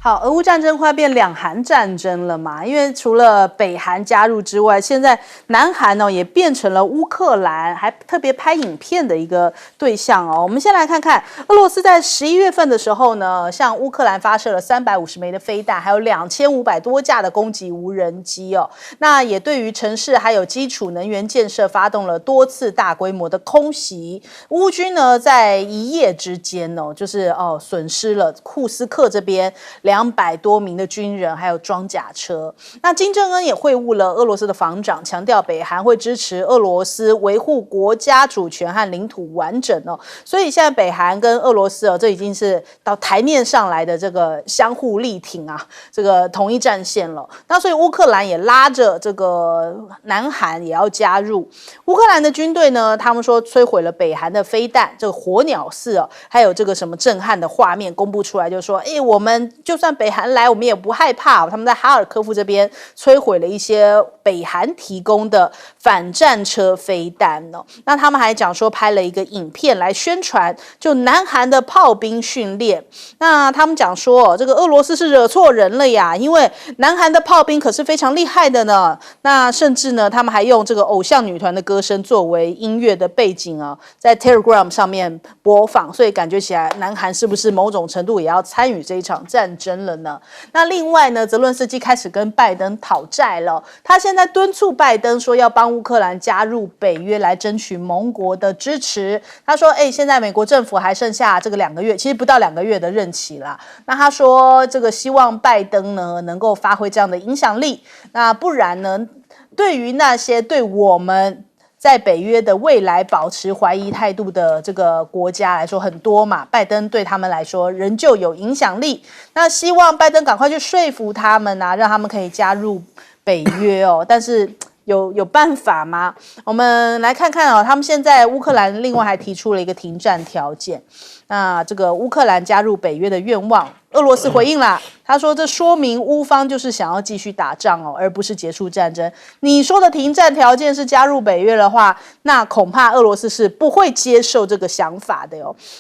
好，俄乌战争快变两韩战争了嘛？因为除了北韩加入之外，现在南韩也变成了乌克兰还特别拍影片的一个对象哦。我们先来看看，俄罗斯在11月份的时候呢，向乌克兰发射了350枚的飞弹，还有2500多架的攻击无人机哦。那也对于城市还有基础能源建设发动了多次大规模的空袭。乌军呢，在一夜之间就是损失了库斯克这边200多名的军人，还有装甲车。那金正恩也会晤了俄罗斯的防长，强调北韩会支持俄罗斯维护国家主权和领土完整哦。所以现在北韩跟俄罗斯这已经是到台面上来的这个相互力挺啊，这个同一战线了。那所以乌克兰也拉着这个南韩也要加入。乌克兰的军队呢，他们说摧毁了北韩的飞弹，这个火鸟4还有这个什么震撼的画面公布出来，就说我们就算北韩来，我们也不害怕。他们在哈尔科夫这边摧毁了一些北韩提供的反战车飞弹哦。那他们还讲说拍了一个影片来宣传，就南韩的炮兵训练。那他们讲说这个俄罗斯是惹错人了呀，因为南韩的炮兵可是非常厉害的呢。那甚至呢，他们还用这个偶像女团的歌声作为音乐的背景啊，在 Telegram 上面播放，所以感觉起来南韩是不是某种程度也要参与这一场战争了呢？那另外呢，泽伦斯基开始跟拜登讨债了，他现在敦促拜登说要帮乌克兰加入北约来争取盟国的支持。他说现在美国政府还剩下这个2个月，其实不到2个月的任期啦。那他说这个希望拜登呢能够发挥这样的影响力，那不然呢，对于那些对我们在北约的未来保持怀疑态度的这个国家来说很多嘛，拜登对他们来说仍旧有影响力。那希望拜登赶快去说服他们啊，让他们可以加入北约哦。但是有办法吗？我们来看看他们现在乌克兰另外还提出了一个停战条件。那这个乌克兰加入北约的愿望，俄罗斯回应啦，他说这说明乌方就是想要继续打仗而不是结束战争。你说的停战条件是加入北约的话，那恐怕俄罗斯是不会接受这个想法的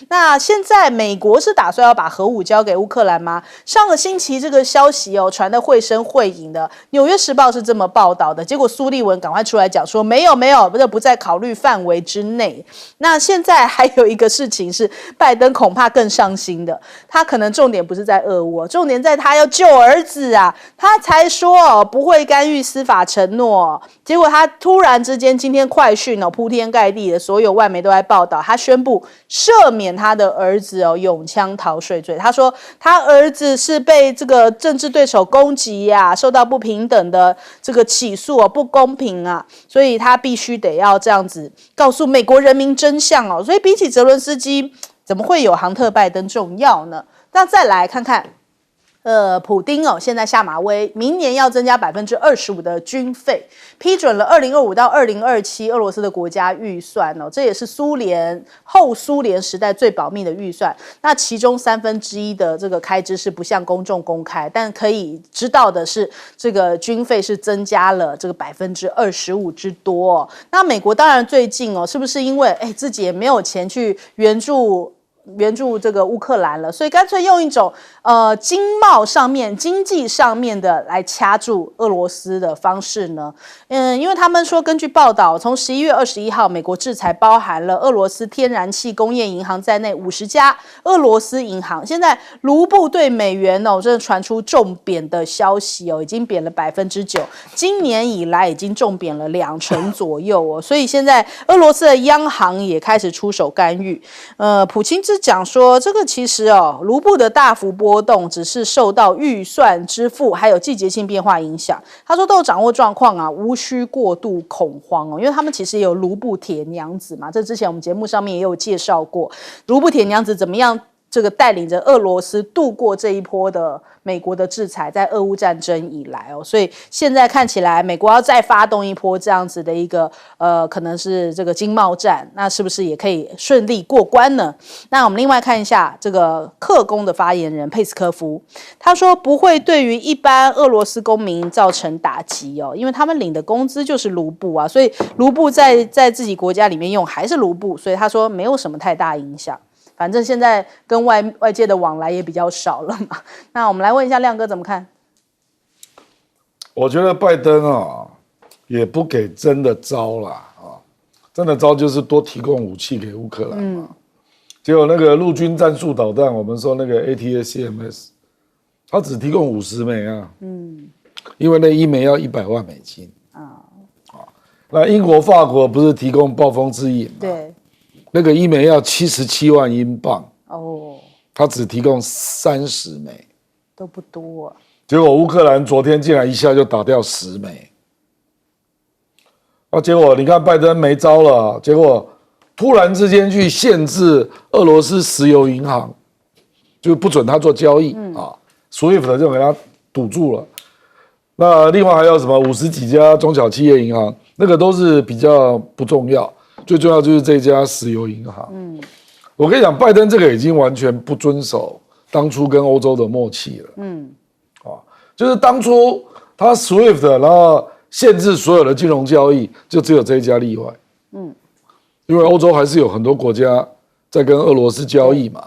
那现在美国是打算要把核武交给乌克兰吗？上个星期这个消息传得绘声绘影的，纽约时报是这么报道的，结果苏立文赶快出来讲说没有，这不在考虑范围之内。那现在还有一个事情是拜登恐怕更伤心的，他可能重点不是在俄乌，重点在他要救儿子啊，他才说不会干预司法承诺，结果他突然之间今天快讯铺天盖地的所有外媒都在报道，他宣布赦免他的儿子拥枪逃税罪。他说他儿子是被这个政治对手攻击受到不平等的这个起诉不公平啊，所以他必须得要这样子告诉美国人民真相所以比起泽伦斯基，怎么会有杭特拜登重要呢？那再来看看普丁现在下马威，明年要增加25%的军费，批准了2025到2027俄罗斯的国家预算这也是后苏联时代最保密的预算。那其中1/3的这个开支是不向公众公开，但可以知道的是，这个军费是增加了这个25%之多那美国当然最近是不是因为自己也没有钱去援助这个乌克兰了，所以干脆用一种经贸上面、经济上面的来掐住俄罗斯的方式呢？因为他们说，根据报道，从11月21号，美国制裁包含了俄罗斯天然气工业银行在内50家俄罗斯银行。现在卢布对美元真的传出重贬的消息已经贬了9%，今年以来已经重贬了20%左右所以现在俄罗斯的央行也开始出手干预。普京讲说，这个其实卢布的大幅波动只是受到预算支付还有季节性变化影响。他说都掌握状况无需过度恐慌因为他们其实也有卢布铁娘子嘛，这之前我们节目上面也有介绍过，卢布铁娘子怎么样这个带领着俄罗斯度过这一波的美国的制裁，在俄乌战争以来所以现在看起来美国要再发动一波这样子的一个可能是这个经贸战，那是不是也可以顺利过关呢？那我们另外看一下这个克宫的发言人佩斯科夫，他说不会对于一般俄罗斯公民造成打击因为他们领的工资就是卢布所以卢布在自己国家里面用还是卢布，所以他说没有什么太大影响。反正现在跟外界的往来也比较少了嘛。那我们来问一下亮哥怎么看？我觉得拜登啊，也不给真的招啦啊，真的招就是多提供武器给乌克兰嘛。结果那个陆军战术导弹，我们说那个 ATACMS， 他只提供50枚啊，因为那1枚要$100万那英国、法国不是提供暴风之影吗？对，那个1枚要77万英镑，哦，他只提供30枚，都不多啊。结果乌克兰昨天竟然一下就打掉10枚，结果你看拜登没招了，结果突然之间去限制俄罗斯石油银行，就不准他做交易SWIFT 就给他堵住了。那另外还有什么50几家中小企业银行，那个都是比较不重要，最重要就是这家石油银行。我跟你讲，拜登这个已经完全不遵守当初跟欧洲的默契了。就是当初他 SWIFT 然后限制所有的金融交易，就只有这一家例外。因为欧洲还是有很多国家在跟俄罗斯交易嘛，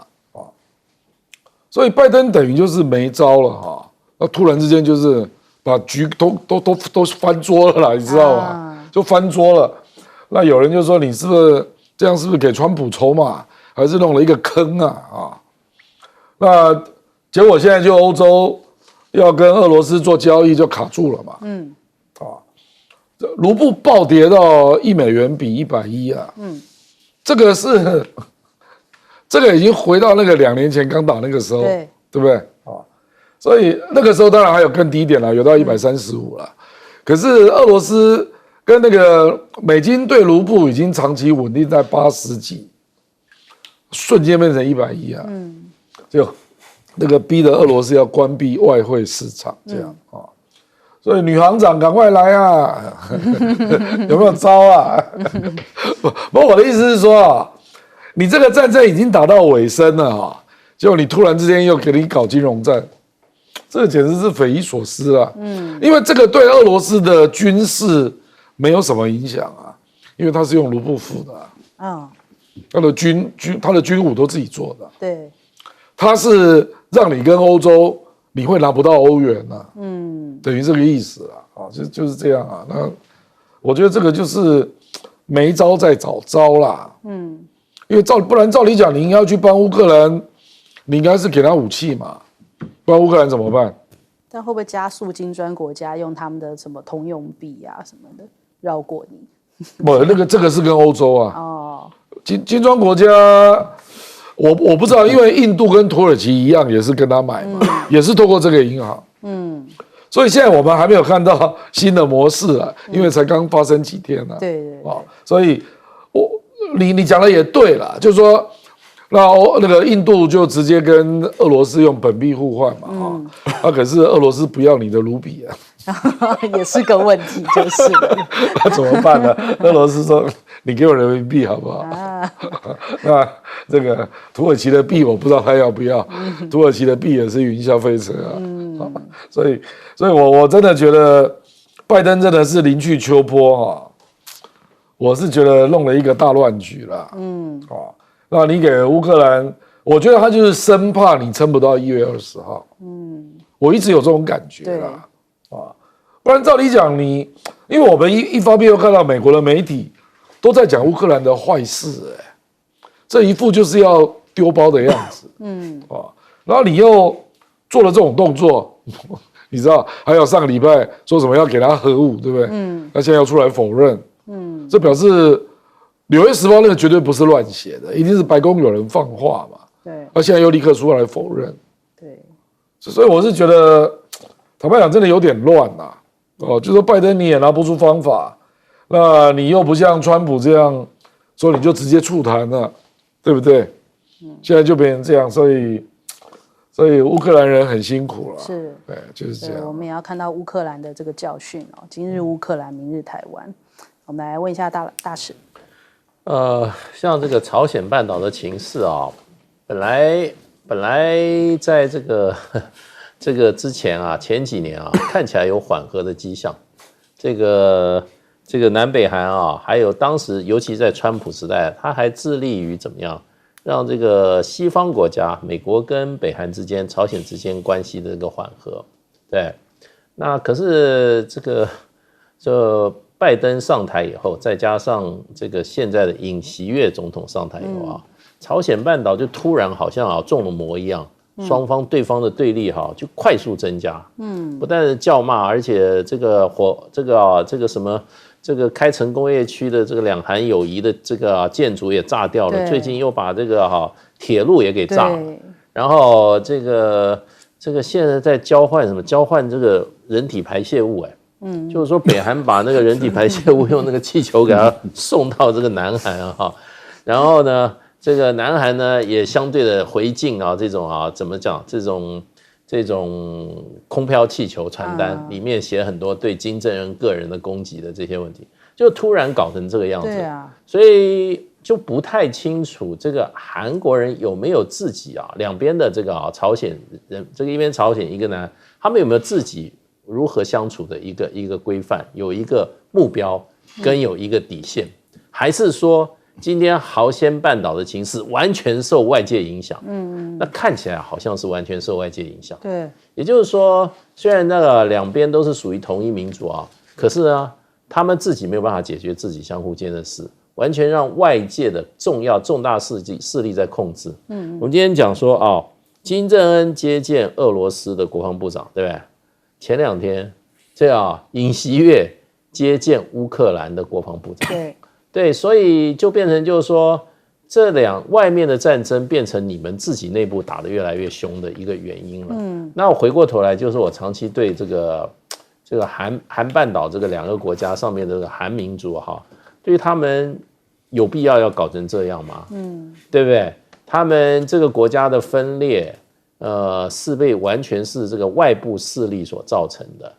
所以拜登等于就是没招了哈。那突然之间就是把局都翻桌了啦，你知道吗？就翻桌了。那有人就说你是不是这样？是不是给川普筹码，还是弄了一个坑啊？那结果现在就欧洲要跟俄罗斯做交易就卡住了嘛。卢布暴跌到$1比110啊。这个已经回到那个2年前刚打那个时候，对不对？所以那个时候当然还有更低点了，有到135了。可是俄罗斯跟那个美金对卢布已经长期稳定在80几，瞬间变成110啊。就那个逼得俄罗斯要关闭外汇市场，这样所以女行长赶快来啊！有没有招啊？不，我的意思是说你这个战争已经打到尾声了结果你突然之间又给你搞金融战，这个简直是匪夷所思了。因为这个对俄罗斯的军事没有什么影响啊，因为它是用卢布付的他的军武都自己做的。对，它是让你跟欧洲。你会拿不到欧元等于这个意思就是这样那我觉得这个就是没招再找招啦，因为不然照理讲，你应该要去帮乌克兰，你应该是给他武器嘛，不然乌克兰怎么办？但会不会加速金砖国家用他们的什么通用币什么的绕过你？不，这个是跟欧洲金砖国家。我不知道，因为印度跟土耳其一样，也是跟他买嘛，也是透过这个银行。所以现在我们还没有看到新的模式因为才刚发生几天对。所以你讲的也对了，就是说，那个印度就直接跟俄罗斯用本币互换嘛可是俄罗斯不要你的卢比也是个问题，就是了。那怎么办呢？俄罗斯说：“你给我人民币好不好？”那这个土耳其的币我不知道他要不要，土耳其的币也是云霄飞车所以我真的觉得拜登真的是临去秋波我是觉得弄了一个大乱局了。那你给乌克兰，我觉得他就是生怕你撑不到1月20号。我一直有这种感觉啦。不然照理讲因为我们一方面又看到美国的媒体都在讲乌克兰的坏事，这一副就是要丢包的样子，然后你又做了这种动作，你知道，还有上个礼拜说什么要给他核武，对不对？那现在要出来否认，这表示《纽约时报》那个绝对不是乱写的，一定是白宫有人放话嘛，对，那现在又立刻出来否认，对，所以我是觉得，坦白讲，真的有点乱就说拜登你也拿不出方法，那你又不像川普这样说你就直接促谈了，对不对？现在就变成这样，所以乌克兰人很辛苦了。是，对，就是这样。我们也要看到乌克兰的这个教训今日乌克兰，明日台湾。我们来问一下大使。像这个朝鲜半岛的情势本来在这个之前前几年看起来有缓和的迹象。这个南北韩还有当时尤其在川普时代，他还致力于怎么样让这个西方国家，美国跟北韩之间、朝鲜之间关系的这个缓和。对，那可是这拜登上台以后，再加上这个现在的尹锡悦总统上台以后啊，朝鲜半岛就突然好像中了魔一样，对方的对立就快速增加。不但是叫骂，而且这个开城工业区的这个两韩友谊的这个建筑也炸掉了，最近又把这个铁路也给炸了，然后这个现在在交换什么？交换这个人体排泄物，就是说北韩把那个人体排泄物用那个气球给它送到这个南韩然后呢，这个南韩呢也相对的回敬这种怎么讲？这种空飘气球传单里面写很多对金正恩个人的攻击的这些问题，就突然搞成这个样子。对啊，所以就不太清楚这个韩国人有没有自己两边的这个朝鲜人，这个一边朝鲜一个南韩，他们有没有自己如何相处的一个规范，有一个目标跟有一个底线，还是说今天朝鲜半岛的情势完全受外界影响？那看起来好像是完全受外界影响。对，也就是说，虽然那个两边都是属于同一民族可是呢，他们自己没有办法解决自己相互间的事，完全让外界的重大势力在控制。我们今天讲说金正恩接见俄罗斯的国防部长，对不对？前2天，尹锡悦接见乌克兰的国防部长。对，所以就变成就是说，外面的战争变成你们自己内部打得越来越凶的一个原因了。那我回过头来，就是我长期对这个韩半岛这个2个国家上面的这个韩民族对于他们有必要搞成这样吗？对不对？他们这个国家的分裂，是被完全是这个外部势力所造成的。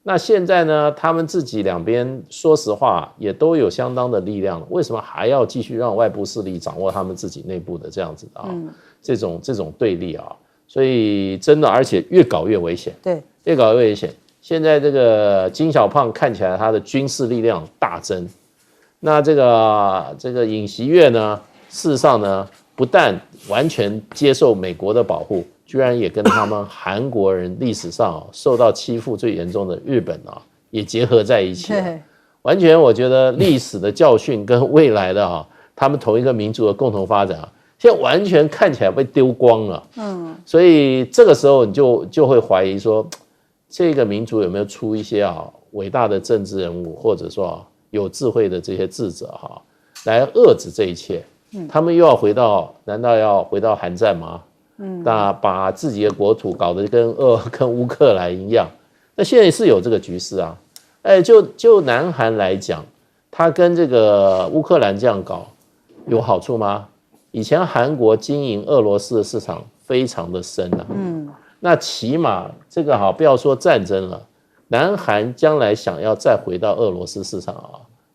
那现在呢，他们自己两边说实话也都有相当的力量，为什么还要继续让外部势力掌握他们自己内部的这样子这种对立所以真的，而且越搞越危险。对，越搞越危险。现在这个金小胖看起来他的军事力量大增，那这个尹锡悦呢，事实上呢，不但完全接受美国的保护，居然也跟他们韩国人历史上受到欺负最严重的日本也结合在一起了。完全我觉得历史的教训跟未来的他们同一个民族的共同发展现在完全看起来被丢光了。所以这个时候你就会怀疑说，这个民族有没有出一些伟大的政治人物，或者说有智慧的这些智者来遏制这一切。他们又难道要回到韩战吗？那把自己的国土搞得跟乌克兰一样，那现在是有这个局势就南韩来讲，他跟这个乌克兰这样搞有好处吗？以前韩国经营俄罗斯的市场非常的深那起码这个不要说战争了，南韩将来想要再回到俄罗斯市场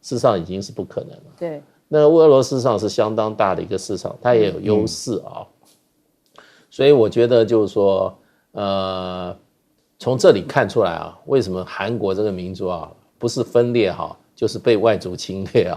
事实上已经是不可能了。对，那俄罗斯市场是相当大的一个市场，它也有优势所以我觉得就是说，从这里看出来为什么韩国这个民族不是分裂就是被外族侵略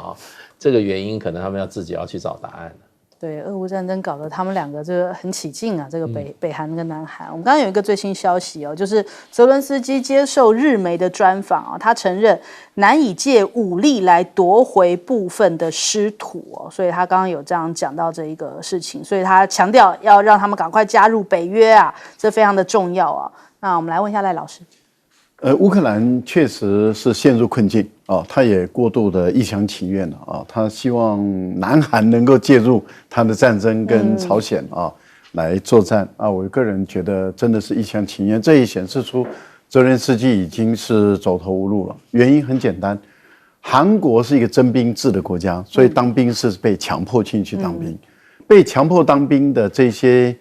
这个原因可能他们自己要去找答案。对，俄乌战争搞得他们2个这个很起劲这个北韩跟南韩。我们刚刚有一个最新消息就是泽伦斯基接受日媒的专访他承认难以借武力来夺回部分的失土所以他刚刚有这样讲到这一个事情，所以他强调要让他们赶快加入北约这非常的重要那我们来问一下赖老师。乌克兰确实是陷入困境他也过度的一厢情愿了他希望南韩能够介入他的战争跟朝鲜来作战我个人觉得真的是一厢情愿，这也显示出泽连斯基已经是走投无路了。原因很简单，韩国是一个征兵制的国家，所以当兵是被强迫进去当兵，被强迫当兵的这些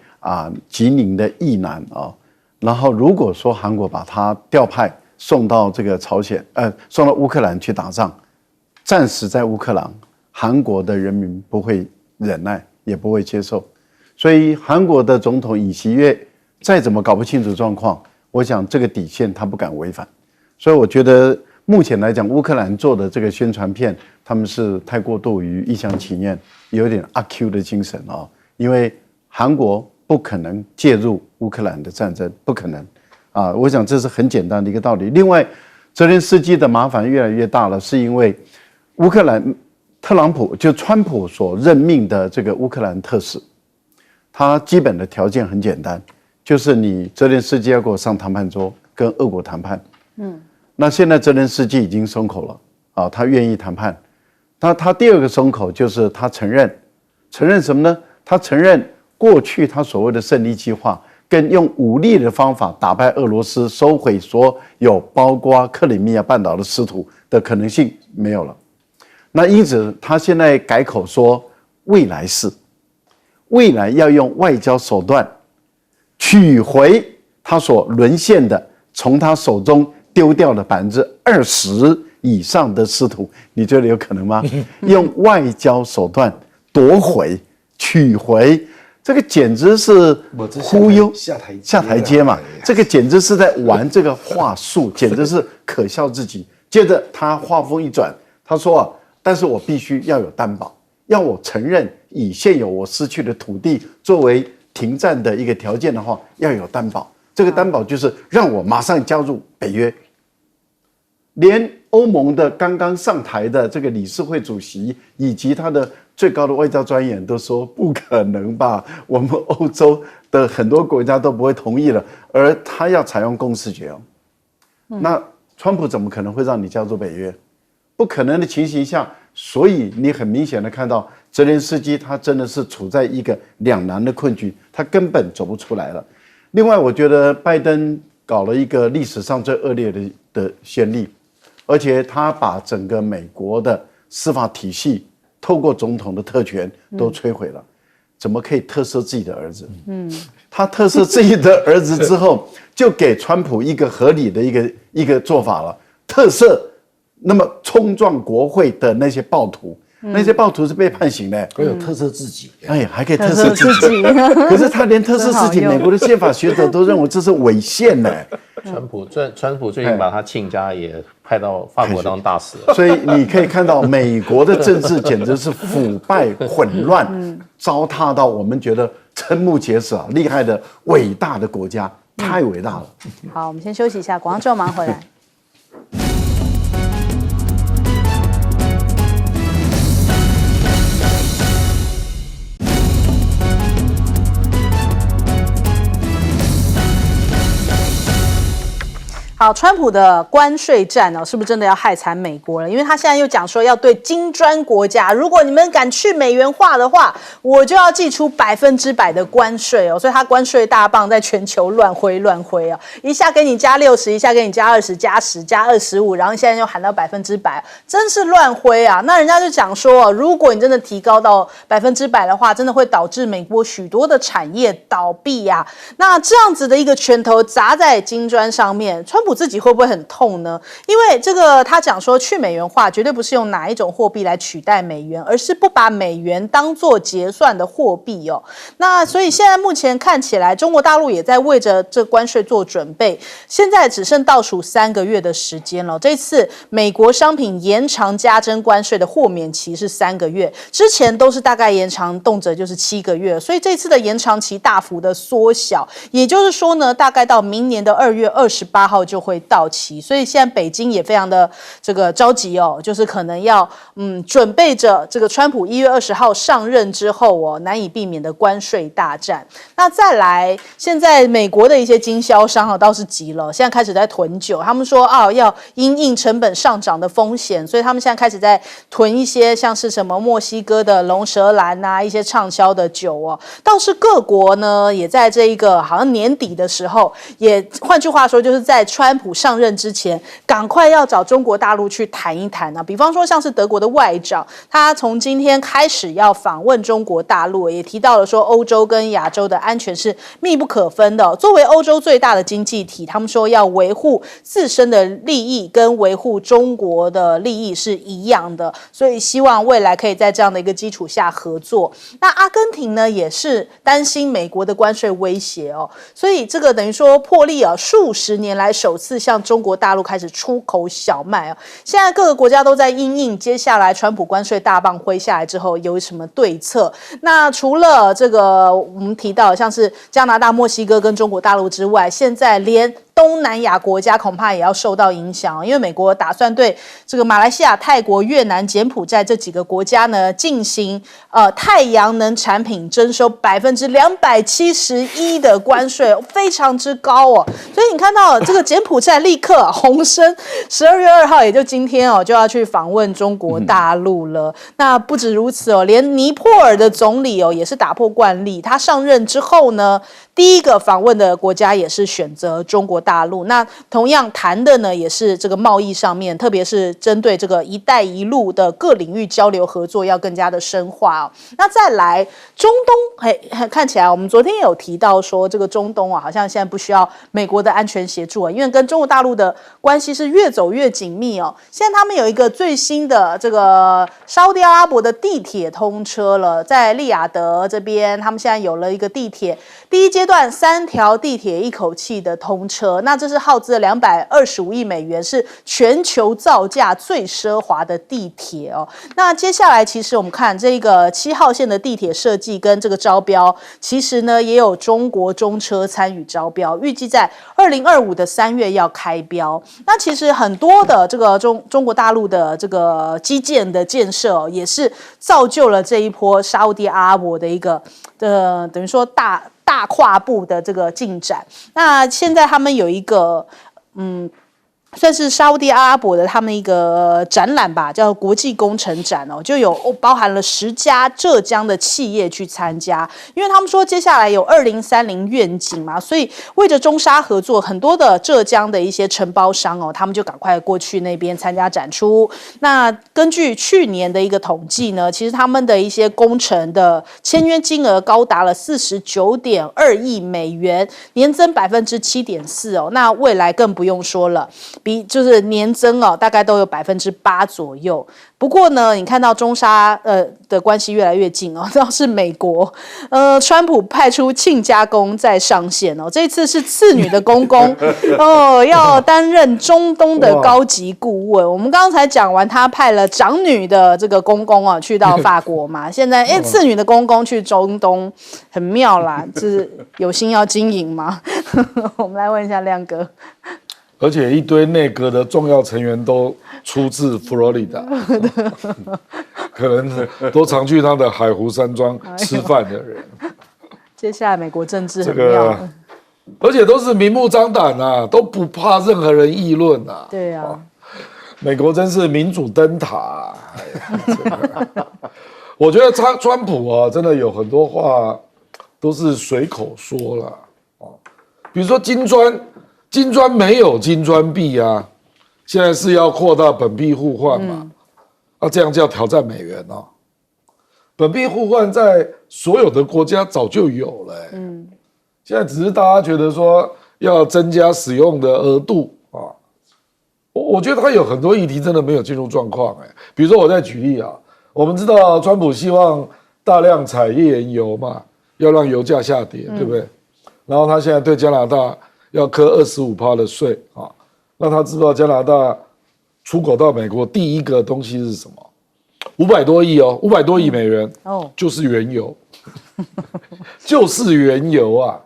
极宁的役男然后如果说韩国把他调派送到这个送到乌克兰去打仗，战死在乌克兰，韩国的人民不会忍耐，也不会接受。所以韩国的总统尹锡悦再怎么搞不清楚状况，我想这个底线他不敢违反。所以我觉得目前来讲，乌克兰做的这个宣传片，他们是太过度于一厢情愿，有点阿 Q 的精神因为韩国不可能介入乌克兰的战争，不可能啊！我想这是很简单的一个道理。另外，泽连斯基的麻烦越来越大了，是因为乌克兰特朗普就川普所任命的这个乌克兰特使，他基本的条件很简单，就是你泽连斯基要给我上谈判桌，跟俄国谈判。那现在泽连斯基已经松口了啊，他愿意谈判。他第二个松口就是他承认什么呢？他承认过去他所谓的胜利计划跟用武力的方法打败俄罗斯、收回所有包括克里米亚半岛的失土的可能性没有了。那因此他现在改口说未来要用外交手段取回他所沦陷的，从他手中丢掉的20%以上的失土，你觉得有可能吗？用外交手段夺回、取回，这个简直是忽悠下台阶嘛！这个简直是在玩这个话术，简直是可笑至极。接着他话锋一转，他说啊，但是我必须要有担保，要我承认以现有我失去的土地作为停战的一个条件的话，要有担保。这个担保就是让我马上加入北约。连欧盟的刚刚上台的这个理事会主席以及他的最高的外交专员都说不可能吧，我们欧洲的很多国家都不会同意了，而他要采用共识决哦。那川普怎么可能会让你加入北约？不可能的情形下，所以你很明显的看到泽连斯基他真的是处在一个两难的困局，他根本走不出来了。另外，我觉得拜登搞了一个历史上最恶劣的先例，而且他把整个美国的司法体系透过总统的特权都摧毁了。怎么可以特赦自己的儿子？他特赦自己的儿子之后，就给川普一个合理的一个做法了，特赦那么冲撞国会的那些暴徒。那些暴徒是被判刑的，还有特赦自己，哎，还可以特赦自己。可是他连特赦自己，美国的宪法学者都认为这是违宪呢。川普最近把他亲家也派到法国当大使了，所以你可以看到美国的政治简直是腐败混乱，糟蹋到我们觉得瞠目结舌啊，厉害的伟大的国家，太伟大了。好，我们先休息一下，广告之后马上回来。好，川普的关税战是不是真的要害惨美国了？因为他现在又讲说要对金砖国家，如果你们敢去美元化的话，我就要祭出100%的关税所以他关税大棒在全球乱挥一下给你加60%，一下给你加20%、加10%、加25%，然后现在又喊到100%，真是乱挥啊！那人家就讲说，如果你真的提高到100%的话，真的会导致美国许多的产业倒闭啊。那这样子的一个拳头砸在金砖上面，川普自己会不会很痛呢？因为这个他讲说去美元化绝对不是用哪一种货币来取代美元，而是不把美元当作结算的货币那所以现在目前看起来，中国大陆也在为着这关税做准备。现在只剩倒数3个月的时间了。这次美国商品延长加征关税的豁免期是3个月，之前都是大概延长动辄就是7个月，所以这次的延长期大幅的缩小。也就是说呢，大概到明年的2月28号就会到期，所以现在北京也非常的这个着急就是可能要准备着这个川普1月20号上任之后难以避免的关税大战。那再来，现在美国的一些经销商倒是急了，现在开始在囤酒，他们说要因应成本上涨的风险，所以他们现在开始在囤一些像是什么墨西哥的龙舌兰一些畅销的酒倒是各国呢也在这一个好像年底的时候，也换句话说就是在川普上任之前，赶快要找中国大陆去谈一谈比方说像是德国的外长，他从今天开始要访问中国大陆，也提到了说欧洲跟亚洲的安全是密不可分的作为欧洲最大的经济体，他们说要维护自身的利益跟维护中国的利益是一样的，所以希望未来可以在这样的一个基础下合作。那阿根廷呢也是担心美国的关税威胁所以这个等于说破例数十年来首次向中国大陆开始出口小麦哦。现在各个国家都在因应接下来川普关税大棒挥下来之后有什么对策。那除了这个我们提到像是加拿大、墨西哥跟中国大陆之外，现在连东南亚国家恐怕也要受到影响，因为美国打算对这个马来西亚、泰国、越南、柬埔寨这几个国家呢进行太阳能产品征收271%的关税，非常之高哦。所以你看到这个柬埔寨立刻洪升，12月2号也就今天哦就要去访问中国大陆了。那不止如此哦，连尼泊尔的总理哦也是打破惯例，他上任之后呢，第一个访问的国家也是选择中国大陆。那同样谈的呢，也是这个贸易上面，特别是针对这个"一带一路"的各领域交流合作要更加的深化哦。那再来中东，看起来我们昨天也有提到说，这个中东啊，好像现在不需要美国的安全协助啊，因为跟中国大陆的关系是越走越紧密哦。现在他们有一个最新的这个沙特阿拉伯的地铁通车了，在利雅得这边，他们现在有了一个地铁，第一阶段3条地铁一口气的通车，那这是耗资了225亿美元，是全球造价最奢华的地铁哦。那接下来其实我们看这个7号线的地铁设计跟这个招标，其实呢也有中国中车参与招标，预计在2025的3月要开标。那其实很多的这个中国大陆的这个基建的建设，也是造就了这一波沙特阿拉伯的一个等于说大跨步的这个进展。那现在他们有一个算是沙特阿拉伯的他们一个展览吧，叫国际工程展哦，就有包含了10家浙江的企业去参加，因为他们说接下来有2030愿景嘛，所以为着中沙合作，很多的浙江的一些承包商哦，他们就赶快过去那边参加展出。那根据去年的一个统计呢，其实他们的一些工程的签约金额高达了49.2亿美元，年增7.4%哦。那未来更不用说了。就是年增哦，大概都有8%左右。不过呢，你看到中沙的关系越来越近哦，倒是美国川普派出亲家公在上线哦，这次是次女的公公哦，要担任中东的高级顾问。我们刚才讲完，他派了长女的这个公公啊去到法国嘛，现在次女的公公去中东，很妙啦，就是有心要经营吗？我们来问一下亮哥。而且一堆内阁的重要成员都出自佛罗里达，可能都常去他的海湖山庄吃饭的人。接下来美国政治很妙，而且都是明目张胆啊，都不怕任何人议论啊。对啊，美国真是民主灯塔啊。我觉得川普啊，真的有很多话都是随口说了啊，比如说金砖没有金砖币啊，现在是要扩大本币互换嘛，这样叫挑战美元哦。本币互换在所有的国家早就有了，现在只是大家觉得说要增加使用的额度啊。我觉得他有很多议题真的没有进入状况，比如说我再举例啊，我们知道川普希望大量采页岩油嘛，要让油价下跌，对不对？然后他现在对加拿大要课25%的税啊，那他知道加拿大出口到美国第一个东西是什么？500多亿哦，500多亿美元就是原油，就是原油啊！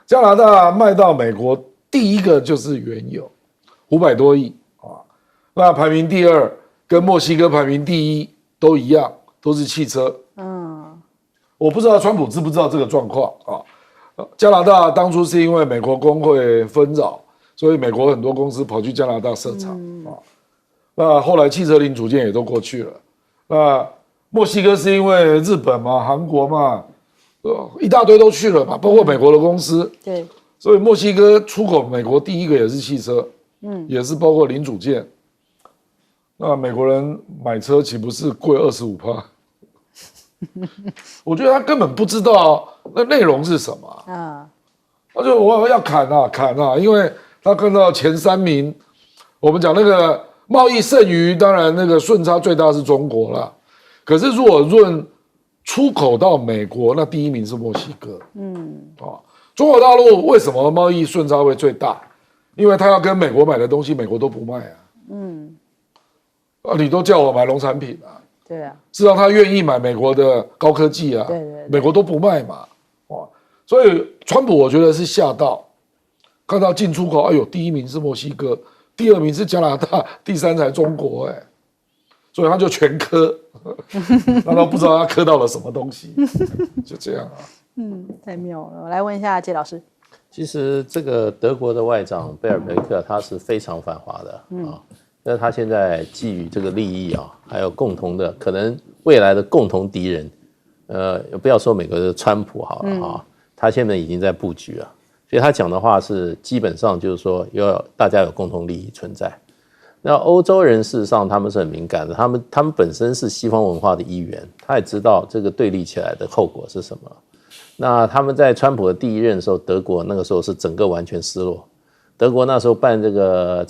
加拿大卖到美国第一个就是原油，500多亿啊。那排名第2跟墨西哥排名第1都一样，都是汽车。我不知道川普知不知道这个状况啊？加拿大当初是因为美国工会纷扰，所以美国很多公司跑去加拿大设厂啊。那后来汽车零组件也都过去了。那墨西哥是因为日本嘛、韩国嘛，一大堆都去了嘛，包括美国的公司。对，所以墨西哥出口美国第一个也是汽车，也是包括零组件。那美国人买车岂不是贵25%？我觉得他根本不知道那内容是什么啊！他就我要砍啊，因为他看到前3名，我们讲那个贸易剩余，当然那个顺差最大是中国啦。可是如果论出口到美国，那第1名是墨西哥。中国大陆为什么贸易顺差会最大？因为他要跟美国买的东西，美国都不卖啊。你都叫我买农产品啊。对啊，事实上他愿意买美国的高科技啊，对，美国都不卖嘛。所以川普我觉得是吓到，看到进出口，哎呦，第1名是墨西哥，第2名是加拿大，第3才中国，所以他就全磕，那都不知道他磕到了什么东西，就这样啊。太妙了。我来问一下谢老师，其实这个德国的外长贝尔贝克他是非常反华的啊，那他现在基于这个利益啊，还有共同的可能未来的共同敌人，不要说美国的川普好了啊，他现在已经在布局了，所以他讲的话是基本上就是说大家有共同利益存在。那欧洲人事实上他们是很敏感的，他们本身是西方文化的一员，他也知道这个对立起来的后果是什么。那他们在川普的第1任的时候，德国那个时候是整个完全失落。德国那时候办这个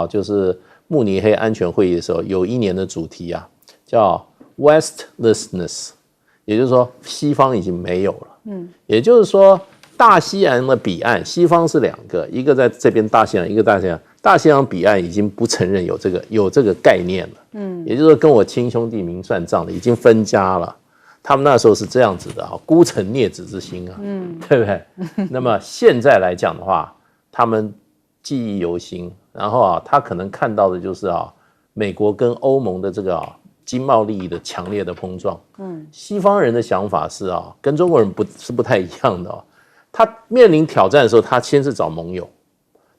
就是慕尼黑安全会议的时候，有1年的主题啊，叫 Westlessness， 也就是说西方已经没有了。也就是说大西洋的彼岸，西方是2个，一个在这边大西洋，一个大西洋。大西洋彼岸已经不承认有这个概念了。也就是说跟我亲兄弟明算账的已经分家了。他们那时候是这样子的啊，孤臣孽子之心啊，对不对？那么现在来讲的话，他们记忆犹新，然后他可能看到的就是美国跟欧盟的这个经贸利益的强烈的碰撞。西方人的想法是跟中国人不太一样的他面临挑战的时候，他先是找盟友，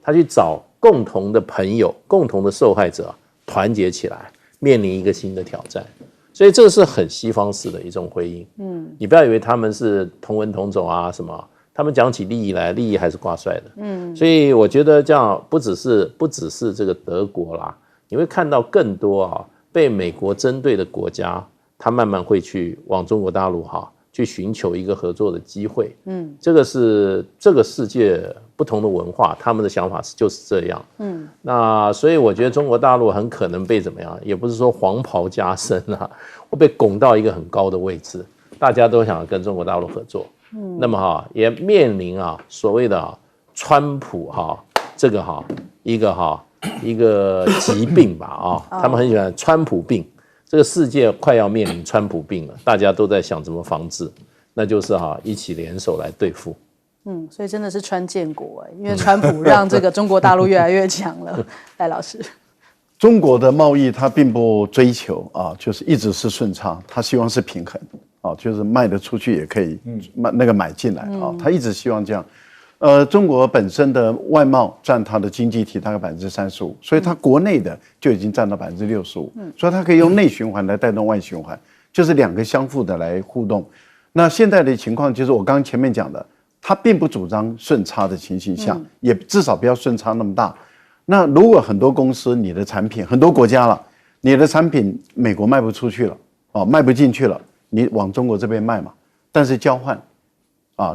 他去找共同的朋友、共同的受害者，团结起来，面临一个新的挑战。所以这是很西方式的一种回应。你不要以为他们是同文同种啊什么，他们讲起利益来，利益还是挂帅的。所以我觉得这样不只是这个德国啦，你会看到更多被美国针对的国家，他慢慢会去往中国大陆去寻求一个合作的机会。这个是这个世界不同的文化，他们的想法就是这样。那所以我觉得中国大陆很可能被怎么样，也不是说黄袍加身会被拱到一个很高的位置，大家都想跟中国大陆合作。那么也面临所谓的川普这个一个疾病吧他们很喜欢川普病。这个世界快要面临川普病了，大家都在想怎么防治，那就是一起联手来对付。所以真的是川建国因为川普让这个中国大陆越来越强了。赖老师，中国的贸易它并不追求就是一直是顺差，它希望是平衡就是卖得出去也可以买进来它一直希望这样。中国本身的外贸占它的经济体大概35%，所以它国内的就已经占到65%，所以它可以用内循环来带动外循环，就是2个相互的来互动。那现在的情况就是我刚刚前面讲的，它并不主张顺差的情形下，也至少不要顺差那么大。那如果很多公司你的产品很多国家了，你的产品美国卖不出去了卖不进去了，你往中国这边卖嘛，但是交换。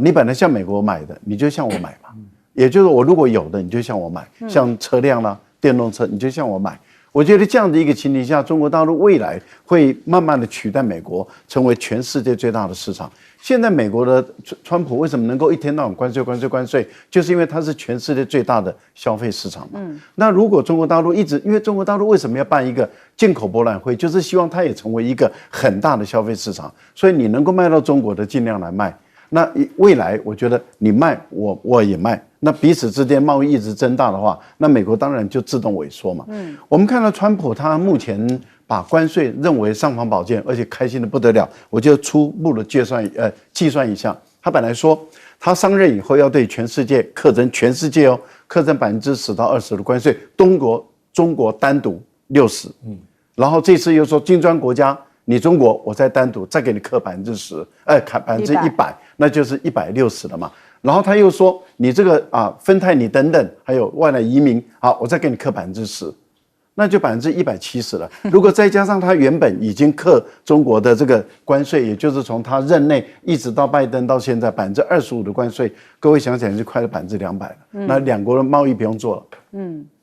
你本来向美国买的，你就向我买嘛。也就是我如果有的，你就向我买，像车辆啦、电动车，你就向我买。我觉得这样的一个情形下，中国大陆未来会慢慢的取代美国，成为全世界最大的市场。现在美国的川普为什么能够一天到晚关税，就是因为它是全世界最大的消费市场嘛。那如果中国大陆因为中国大陆为什么要办一个进口博览会，就是希望它也成为一个很大的消费市场，所以你能够卖到中国的尽量来卖。那未来我觉得你卖我也卖，那彼此之间贸易一直增大的话，那美国当然就自动萎缩嘛。我们看到川普他目前把关税认为尚方宝剑，而且开心的不得了。我就初步的计算一下，他本来说他上任以后要对全世界课征10%到20%的关税，中国单独60%，然后这次又说金砖国家。你中国，我再单独再给你课10%，砍100%，那就是160了嘛。然后他又说，你这个芬太尼等等，还有外来移民，好，我再给你课10%，那就170%了。如果再加上他原本已经课中国的这个关税，也就是从他任内一直到拜登到现在25%的关税，各位想想就快了200%了。那2国的贸易不用做了，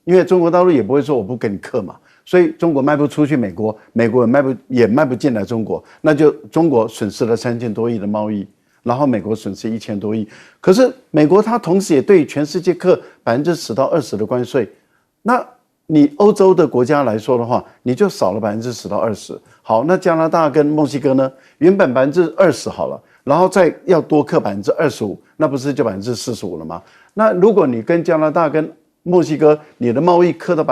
因为中国大陆也不会说我不给你课嘛。所以中国卖不出去美国也卖不进来中国，那就中国损失了3000多亿的贸易。然后美国损失1000多亿。可是美国它同时也对全世界课10%到20%的关税，那你欧洲的国家来说的话，你就少了10%到20%。好，那加拿大跟墨西哥呢，原本20%好了，然后再要多课25%，那不是就45%了吗？那如果你跟加拿大跟墨西哥，你的贸易课到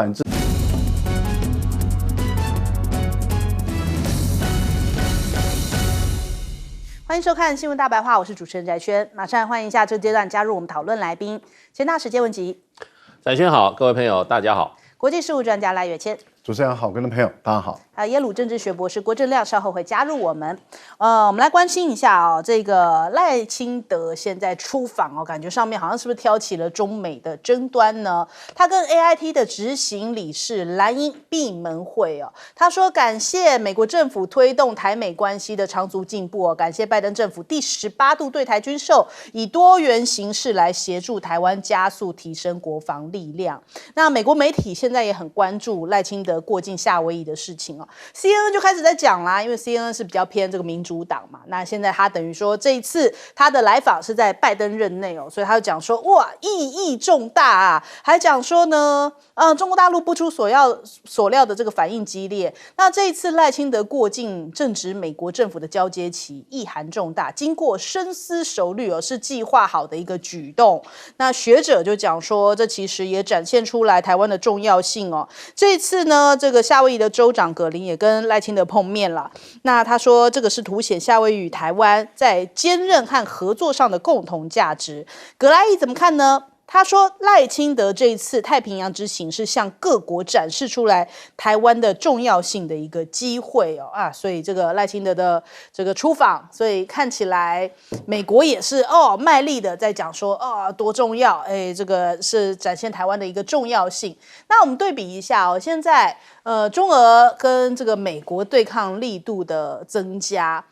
欢迎收看《新闻大白话》，我是主持人翟轩，马上欢迎一下这个阶段加入我们讨论来宾，前大时间问集，翟轩好，各位朋友大家好，国际事务专家赖岳谦。主持人好，各位朋友大家好。还有耶鲁政治学博士郭正亮稍后会加入我们。我们来关心一下哦，这个赖清德现在出访哦，感觉上面好像是不是挑起了中美的争端呢？他跟 AIT 的执行理事蓝英闭门会哦，他说感谢美国政府推动台美关系的长足进步哦，感谢拜登政府第18度对台军售，以多元形式来协助台湾加速提升国防力量。那美国媒体现在也很关注赖清德过境夏威夷的事情哦。CNN 就开始在讲啦，因为 CNN 是比较偏这个民主党嘛，那现在他等于说这一次他的来访是在拜登任内哦，所以他就讲说哇意义重大啊，还讲说呢，中国大陆不出所料的这个反应激烈。那这一次赖清德过境正值美国政府的交接期，意涵重大，经过深思熟虑哦，是计划好的一个举动。那学者就讲说，这其实也展现出来台湾的重要性哦。这一次呢，这个夏威夷的州长葛林也跟赖清德碰面了。那他说，这个是凸显夏威夷与台湾在坚韧和合作上的共同价值。葛莱伊怎么看呢？他说，赖清德这一次太平洋之行是向各国展示出来台湾的重要性的一个机会哦所以这个赖清德的这个出访，所以看起来美国也是卖力的在讲说多重要，这个是展现台湾的一个重要性。那我们对比一下哦，现在中俄跟这个美国对抗力度的增加。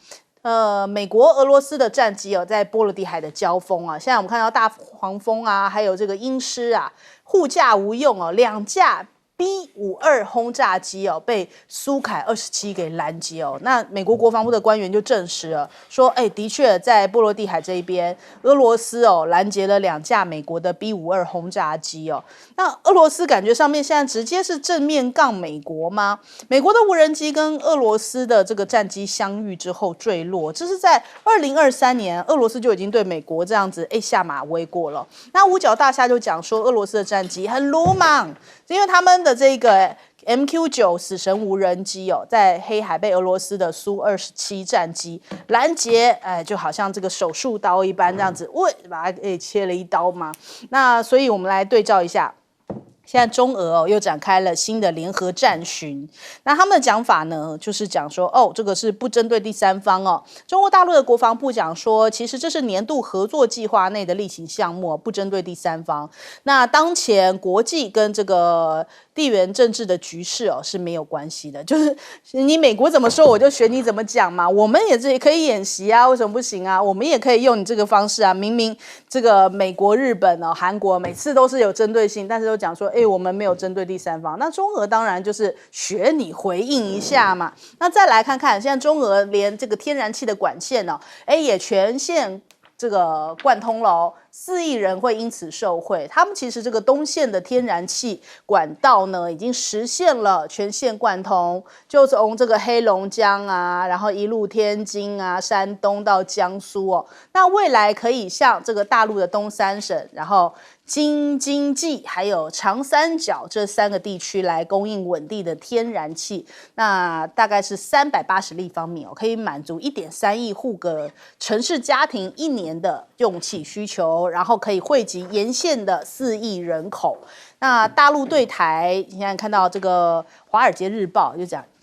美国、俄罗斯的战机在波罗的海的交锋啊，现在我们看到大黄蜂啊，还有这个鹰狮啊，护驾无用哦，2架B-52轰炸机被苏凯27给拦截哦。那美国国防部的官员就证实了，说的确在波罗的海这一边，俄罗斯拦截了2架美国的 B-52轰炸机哦。那俄罗斯感觉上面现在直接是正面杠美国吗？美国的无人机跟俄罗斯的这个战机相遇之后坠落，这是在2023年，俄罗斯就已经对美国这样子下马威过了。那五角大厦就讲说，俄罗斯的战机很鲁莽，因为他们的这个 MQ-9 死神无人机在黑海被俄罗斯的苏27战机拦截，就好像这个手术刀一般这样子，把它切了一刀嘛。那所以我们来对照一下。现在中俄又展开了新的联合战巡，那他们的讲法呢，就是讲说这个是不针对第三方哦。中国大陆的国防部讲说，其实这是年度合作计划内的例行项目，不针对第三方。那当前国际跟这个地缘政治的局势是没有关系的，就是你美国怎么说我就学你怎么讲嘛。我们也可以演习啊，为什么不行啊？我们也可以用你这个方式啊。明明这个美国、日本韩国每次都是有针对性，但是都讲说我们没有针对第三方。那中俄当然就是学你回应一下嘛。那再来看看，现在中俄连这个天然气的管线也全线这个贯通了4亿人会因此受惠。他们其实这个东线的天然气管道呢，已经实现了全线贯通，就从这个黑龙江啊，然后一路天津啊、山东到江苏那未来可以向这个大陆的东3省，然后京津冀还有长三角这3个地区来供应稳定的天然气，那大概是380立方米可以满足1.3亿户个城市家庭1年的用气需求，然后可以惠及沿线的4亿人口。那大陆对台，你现在看到这个《华尔街日报》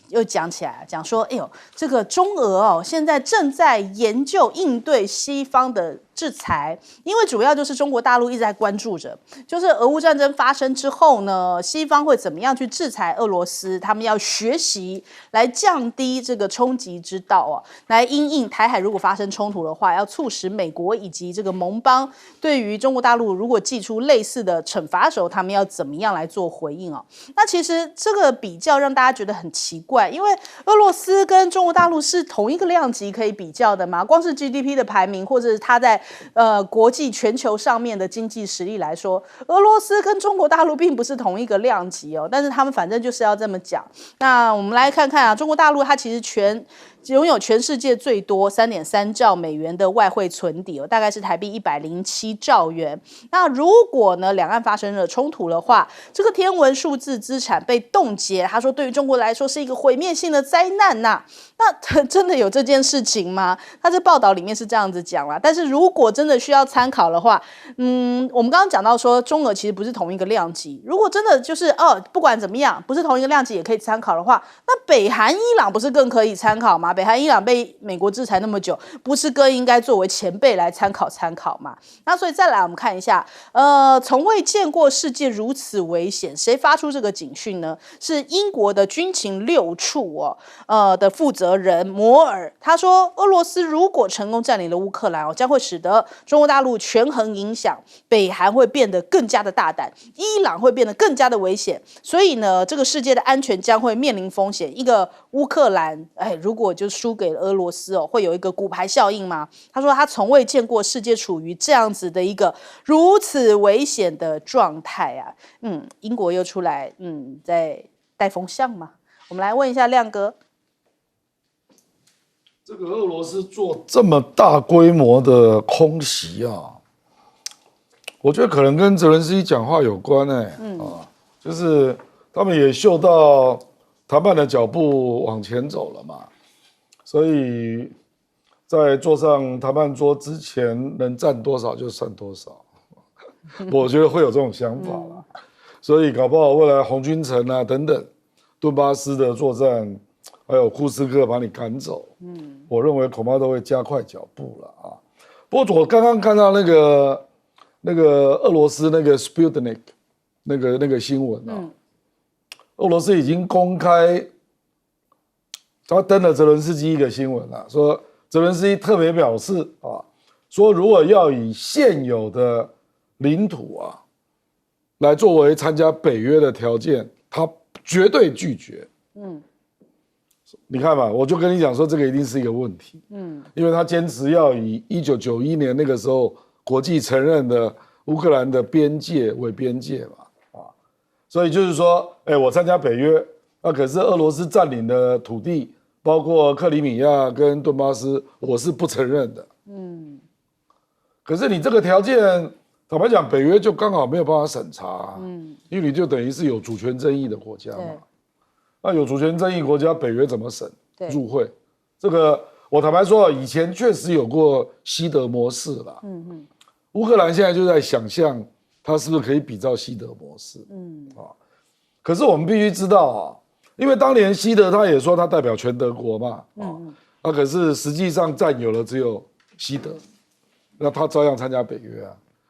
又讲起来，讲说，这个中俄现在正在研究应对西方的制裁，因为主要就是中国大陆一直在关注着，就是俄乌战争发生之后呢，西方会怎么样去制裁俄罗斯，他们要学习来降低这个冲击之道啊，来因应台海如果发生冲突的话，要促使美国以及这个盟邦对于中国大陆如果祭出类似的惩罚时候，他们要怎么样来做回应哦？那其实这个比较让大家觉得很奇怪，因为俄罗斯跟中国大陆是同一个量级可以比较的嘛？光是 GDP 的排名，或者是它在国际全球上面的经济实力来说，俄罗斯跟中国大陆并不是同一个量级哦。但是他们反正就是要这么讲。那我们来看看啊，中国大陆它其实拥有全世界最多3.3兆美元的外汇存底哦，大概是台币107兆元。那如果呢两岸发生了冲突的话，这个天文数字资产被冻结，他说对于中国来说是一个毁灭性的灾难呐。那真的有这件事情吗？他这报道里面是这样子讲啦，但是如果真的需要参考的话，我们刚刚讲到说中俄其实不是同一个量级，如果真的就是不管怎么样不是同一个量级也可以参考的话，那北韩伊朗不是更可以参考吗？北韩伊朗被美国制裁那么久，不是更应该作为前辈来参考吗？那所以再来我们看一下，从未见过世界如此危险，谁发出这个警讯呢？是英国的军情6处的负责人摩尔，他说俄罗斯如果成功占领了乌克兰将会使得中国大陆权衡影响，北韩会变得更加的大胆，伊朗会变得更加的危险，所以呢这个世界的安全将会面临风险。一个乌克兰如果就输给了俄罗斯会有一个骨牌效应吗？他说他从未见过世界处于这样子的一个如此危险的状态啊。英国又出来在带风向吗？我们来问一下亮哥。这个俄罗斯做这么大规模的空袭啊，我觉得可能跟泽连斯基讲话有关就是他们也嗅到谈判的脚步往前走了嘛，所以在坐上谈判桌之前能占多少就算多少，我觉得会有这种想法啦。所以搞不好未来红军城啊等等，顿巴斯的作战，还有库斯克把你赶走，我认为恐怕都会加快脚步了啊。不过我刚刚看到那个俄罗斯那个 Sputnik 那个新闻啊，俄罗斯已经公开，他登了泽伦斯基一个新闻了，说泽伦斯基特别表示啊，说如果要以现有的领土来作为参加北约的条件，他绝对拒绝。你看嘛，我就跟你讲说，这个一定是一个问题。因为他坚持要以1991年那个时候国际承认的乌克兰的边界为边界嘛，所以就是说，我参加北约，可是俄罗斯占领的土地，包括克里米亚跟顿巴斯，我是不承认的。可是你这个条件，坦白讲，北约就刚好没有办法审查，因为你就等于是有主权争议的国家嘛。那有主权争议国家，北约怎么审入会？这个我坦白说，以前确实有过西德模式啦。乌克兰现在就在想象，它是不是可以比照西德模式？可是我们必须知道因为当年西德他也说他代表全德国嘛，可是实际上占有了只有西德，那他照样参加北约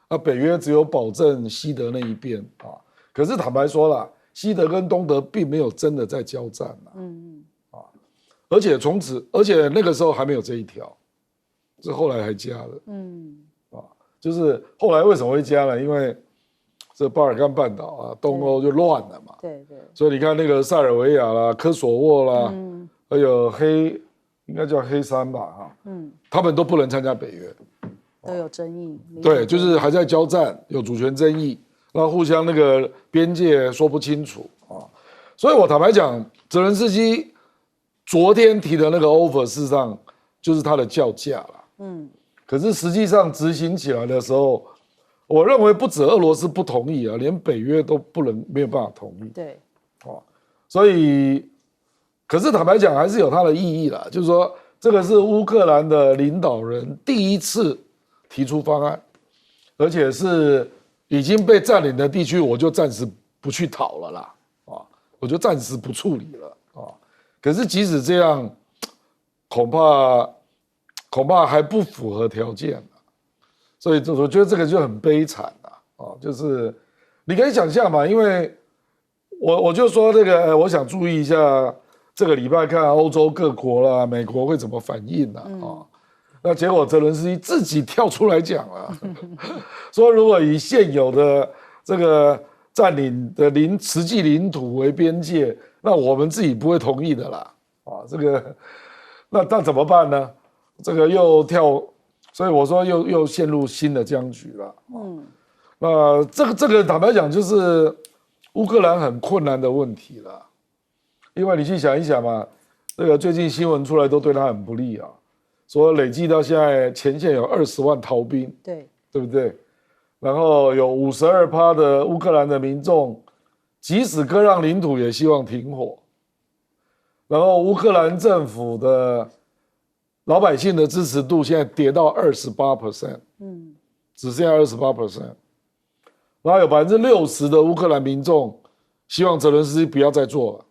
那北约只有保证西德那一边可是坦白说啦，西德跟东德并没有真的在交战而且那个时候还没有这一条，是后来还加了，就是后来为什么会加呢？因为这巴尔干半岛东欧就乱了嘛，所以你看那个塞尔维亚啦、科索沃啦，还有应该叫黑山吧他们都不能参加北约，都有争议。对，就是还在交战，有主权争议，那互相那个边界说不清楚所以我坦白讲，泽连斯基昨天提的那个 offer 事实上就是他的叫价啦，可是实际上执行起来的时候，我认为不止俄罗斯不同意连北约都没有办法同意。对，所以，可是坦白讲还是有它的意义啦，就是说这个是乌克兰的领导人第一次提出方案，而且是已经被占领的地区，我就暂时不去讨了啦，我就暂时不处理了可是即使这样，恐怕还不符合条件所以我觉得这个就很悲惨就是你可以想象嘛，因为我就说这个，我想注意一下这个礼拜看欧洲各国啦、美国会怎么反应那结果泽伦斯基自己跳出来讲了，说如果以现有的这个占领的实际领土为边界，那我们自己不会同意的啦这个那怎么办呢？这个又跳，所以我说又陷入新的僵局了。那这个坦白讲就是乌克兰很困难的问题了，因为你去想一想嘛，这个最近新闻出来都对他很不利说累计到现在前线有20万逃兵，对不对？然后有52%的乌克兰的民众，即使割让领土也希望停火。然后乌克兰政府的老百姓的支持度现在跌到28%，只剩下28%。然后有60%的乌克兰民众希望泽伦斯基不要再做了，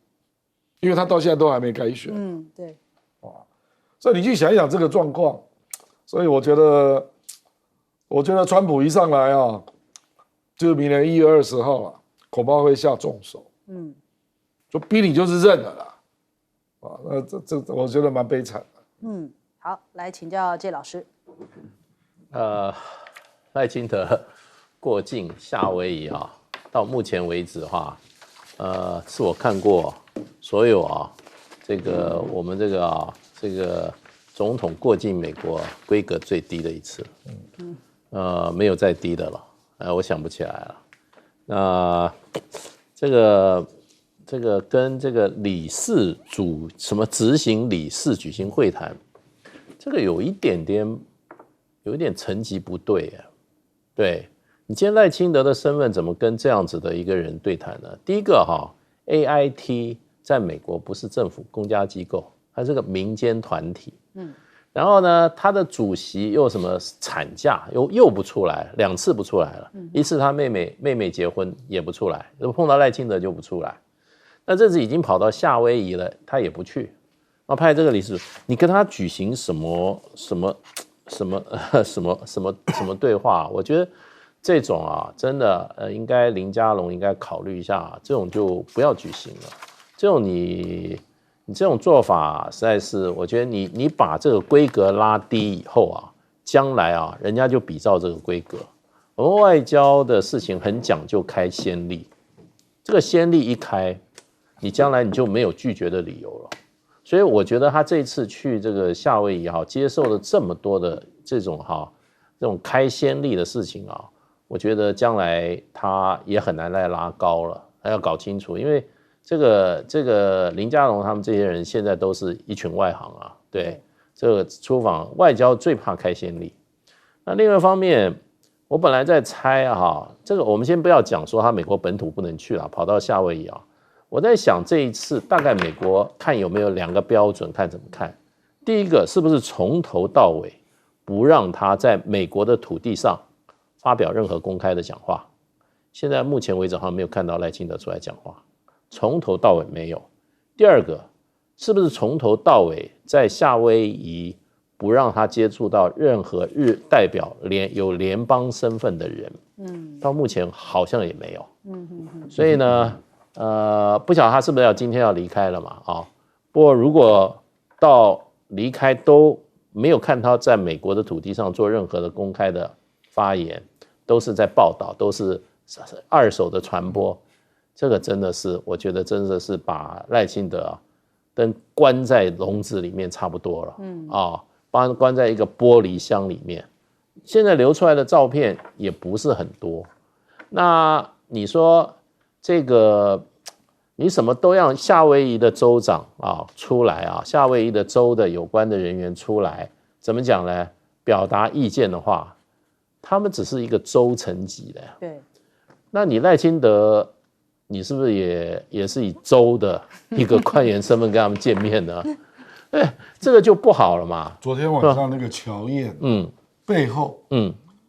因为他到现在都还没改选。对。所以你去想一想这个状况，所以我觉得川普一上来就是明年1月20号恐怕会下重手。就逼你就是认了啦。那这我觉得蛮悲惨的。好，来请教介老师。赖清德过境夏威夷到目前为止是我看过所有这个我们这个总统过境美国规格最低的一次，没有再低的了，我想不起来了。那这个跟这个理事什么执行理事举行会谈，这个有一点层级不对对，你今天赖清德的身份怎么跟这样子的一个人对谈呢？第一个AIT 在美国不是政府公家机构，它是个民间团体。然后呢，他的主席又什么产假又不出来，2次不出来了，一次他妹妹结婚也不出来，碰到赖清德就不出来。那这次已经跑到夏威夷了，他也不去。那派这个理事，你跟他举行什么对话？我觉得这种真的应该林佳龙应该考虑一下，这种就不要举行了。这种你这种做法实在是，我觉得你把这个规格拉低以后将来人家就比照这个规格。我们外交的事情很讲究开先例，这个先例一开，你将来你就没有拒绝的理由了。所以我觉得他这次去这个夏威夷接受了这么多的这种开先例的事情我觉得将来他也很难再拉高了，还要搞清楚，因为这个林佳龙他们这些人现在都是一群外行对，这个出访外交最怕开先例。那另外一方面，我本来在猜这个我们先不要讲说他美国本土不能去了，跑到夏威夷我在想这一次大概美国看有没有2个标准，看怎么看。第一个是不是从头到尾不让他在美国的土地上发表任何公开的讲话？现在目前为止好像没有看到赖清德出来讲话，从头到尾没有。第二个是不是从头到尾在夏威夷不让他接触到任何代表有联邦身份的人？到目前好像也没有。所以呢不晓得他是不是今天要离开了嘛？不过如果到离开都没有看他在美国的土地上做任何的公开的发言，都是在报道，都是二手的传播，这个真的是我觉得真的是把赖清德跟关在笼子里面差不多了。把他关在一个玻璃箱里面。现在流出来的照片也不是很多，那你说这个你什么都让夏威夷的州长出来夏威夷的州的有关的人员出来，怎么讲呢？表达意见的话，他们只是一个州层级的。对，那你赖清德，你是不是也是以州的一个官员身份跟他们见面呢？这个就不好了嘛。昨天晚上那个乔宴，背后，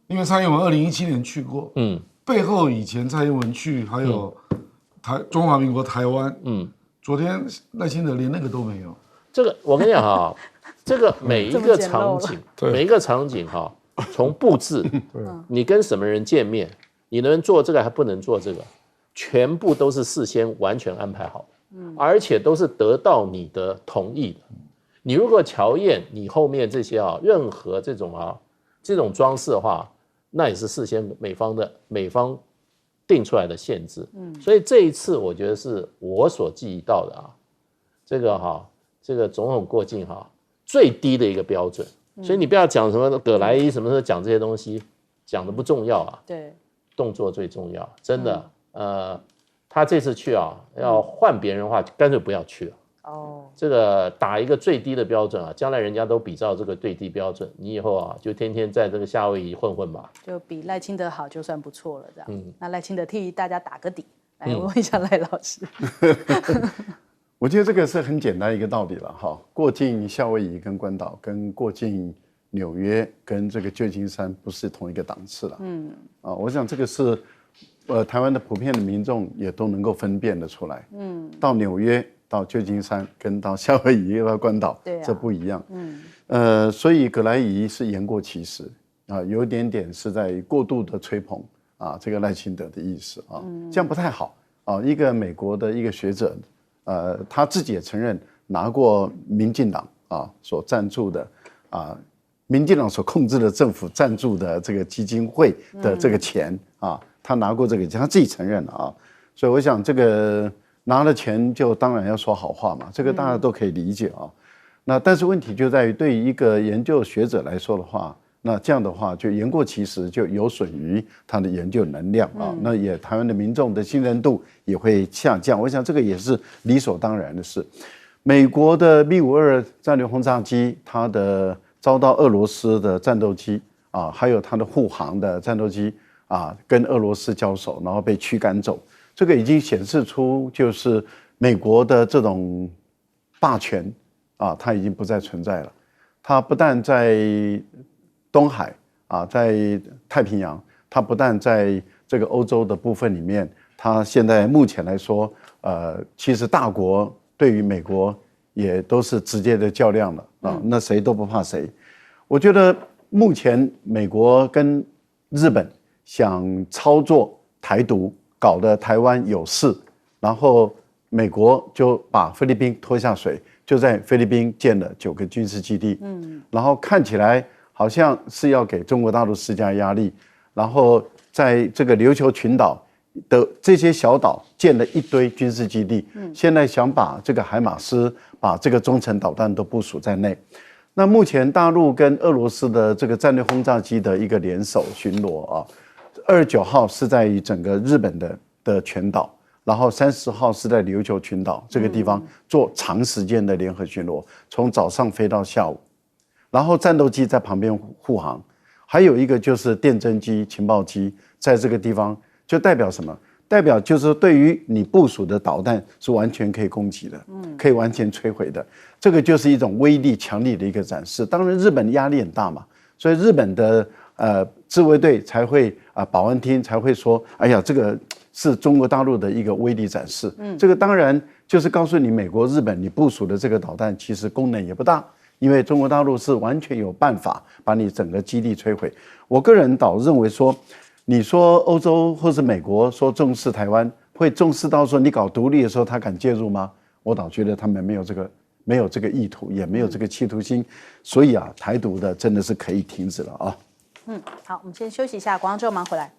因为蔡英文2017年去过，背后以前蔡英文去，还有中华民国台湾，昨天赖清德连那个都没有。这个我跟你讲这个每一个场景，从布置，你跟什么人见面，你能做这个还不能做这个，全部都是事先完全安排好的，而且都是得到你的同意的。你如果乔宴你后面这些任何这种装饰的话，那也是事先美方定出来的限制。所以这一次我觉得是我所记忆到的这个总统过境最低的一个标准。所以你不要讲什么葛莱伊什么时候讲这些东西，讲的不重要对，动作最重要，真的。他这次去要换别人的话，干脆不要去了。这个打一个最低的标准将来人家都比照这个最低标准，你以后就天天在这个夏威夷混混吧，就比赖清德好就算不错了，这样。那赖清德替大家打个底，来问一下赖老师。我觉得这个是很简单一个道理了哈。过境夏威夷跟关岛，跟过境纽约跟这个旧金山不是同一个档次了。我想这个是台湾的普遍的民众也都能够分辨得出来。到纽约、到旧金山跟到夏威夷到关岛，这不一样。所以葛莱仪是言过其实有一点点是在过度的吹捧这个赖清德的意思这样不太好一个美国的一个学者。他自己也承认拿过民进党所赞助的民进党所控制的政府赞助的这个基金会的这个钱他拿过这个钱，他自己承认了所以我想这个拿了钱就当然要说好话嘛，这个大家都可以理解那但是问题就在于对于一个研究学者来说的话，那这样的话就言过其实，就有损于他的研究能量那也台湾的民众的信任度也会下降。我想这个也是理所当然的事。美国的 B-52战略轰炸机，它的遭到俄罗斯的战斗机还有它的护航的战斗机跟俄罗斯交手，然后被驱赶走。这个已经显示出就是美国的这种霸权它已经不再存在了。它不但在东海在太平洋，它不但在这个欧洲的部分里面，它现在目前来说，其实大国对于美国也都是直接的较量了那谁都不怕谁。我觉得目前美国跟日本想操作台独，搞得台湾有事，然后美国就把菲律宾拖下水，就在菲律宾建了9个军事基地，然后看起来好像是要给中国大陆施加压力，然后在这个琉球群岛的这些小岛建了一堆军事基地，现在想把这个海马斯、把这个中程导弹都部署在内。那目前大陆跟俄罗斯的这个战略轰炸机的一个联手巡逻29号是在于整个日本的全岛，然后30号是在琉球群岛这个地方做长时间的联合巡逻，从早上飞到下午，然后战斗机在旁边护航，还有一个就是电侦机、情报机在这个地方，就代表什么？代表就是对于你部署的导弹是完全可以攻击的，可以完全摧毁的。这个就是一种威力强力的一个展示。当然，日本压力很大嘛，所以日本的自卫队才会保安厅才会说，哎呀，这个是中国大陆的一个威力展示。这个当然就是告诉你，美国、日本你部署的这个导弹其实功能也不大，因为中国大陆是完全有办法把你整个基地摧毁。我个人倒认为说，你说欧洲或是美国说重视台湾，会重视到说你搞独立的时候他敢介入吗？我倒觉得他们没有这个意图，也没有这个企图心，所以台独的真的是可以停止了好，我们先休息一下，广告之后马上回来。